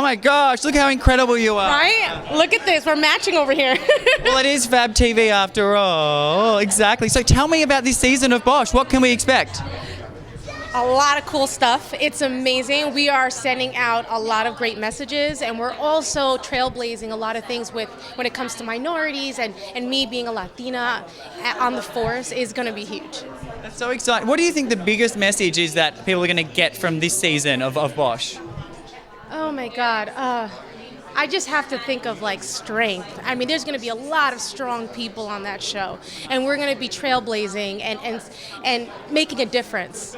my gosh, look how incredible you are. Right? Look at this. We're matching over here. Well, it is FabTV after all. Exactly. So tell me about this season of Bosch. What can we expect? A lot of cool stuff. It's amazing. We are sending out a lot of great messages, and we're also trailblazing a lot of things with when it comes to minorities, and me being a Latina on the force is going to be huge. That's so exciting. What do you think the biggest message is that people are going to get from this season of Bosch? Oh my God. I just have to think of like strength. I mean, there's going to be a lot of strong people on that show, and we're going to be trailblazing and making a difference.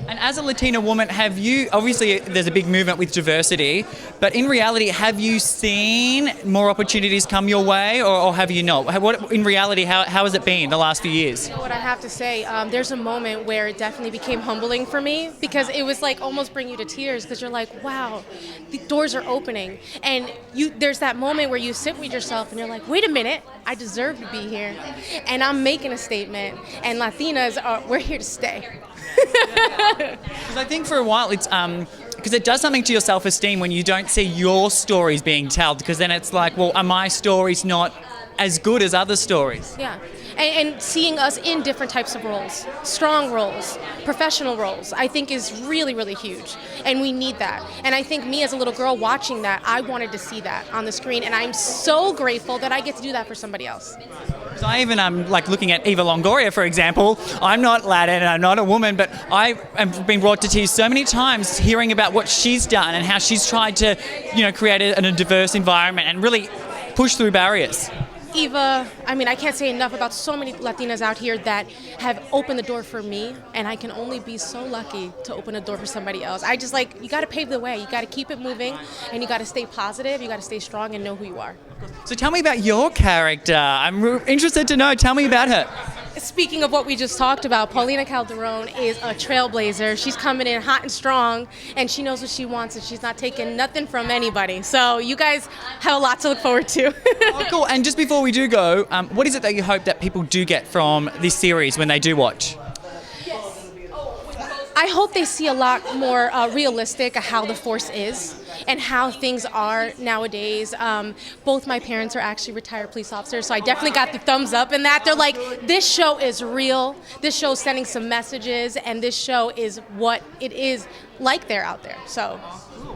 And as a Latina woman, have you, obviously there's a big movement with diversity, but in reality, have you seen more opportunities come your way, or have you not? In reality, how has it been the last few years? You know what I have to say, there's a moment where it definitely became humbling for me, because it was like almost bring you to tears, because you're like, wow, the doors are opening. And there's that moment where you sit with yourself and you're like, wait a minute, I deserve to be here. And I'm making a statement, and Latinas, we're here to stay. Because I think for a while it's because it does something to your self-esteem when you don't see your stories being told, because then it's like, well, are my stories not as good as other stories? Yeah, and seeing us in different types of roles, strong roles, professional roles, I think is really, really huge, and we need that. And I think me as a little girl watching that, I wanted to see that on the screen, and I'm so grateful that I get to do that for somebody else. So I even like looking at Eva Longoria, for example. I'm not Latin and I'm not a woman, but I have been brought to tears so many times hearing about what she's done and how she's tried to, create a diverse environment and really push through barriers. Eva, I mean, I can't say enough about so many Latinas out here that have opened the door for me, and I can only be so lucky to open a door for somebody else. I just you got to pave the way. You got to keep it moving, and you got to stay positive. You got to stay strong and know who you are. So tell me about your character. I'm interested to know. Tell me about her. Speaking of what we just talked about, Paulina Calderon is a trailblazer. She's coming in hot and strong, and she knows what she wants, and she's not taking nothing from anybody. So you guys have a lot to look forward to. Oh, cool. And just before we do go, what is it that you hope that people do get from this series when they do watch? I hope they see a lot more realistic how the force is and how things are nowadays. Both my parents are actually retired police officers, so I definitely got the thumbs up in that. They're like, this show is real, this show is sending some messages, and this show is what it is like they're out there. So.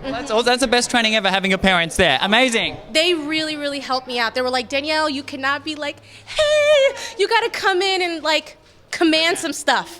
That's the best training ever, having your parents there. Amazing. They really, really helped me out. They were like, Danielle, you cannot be like, hey, you got to come in and command some stuff.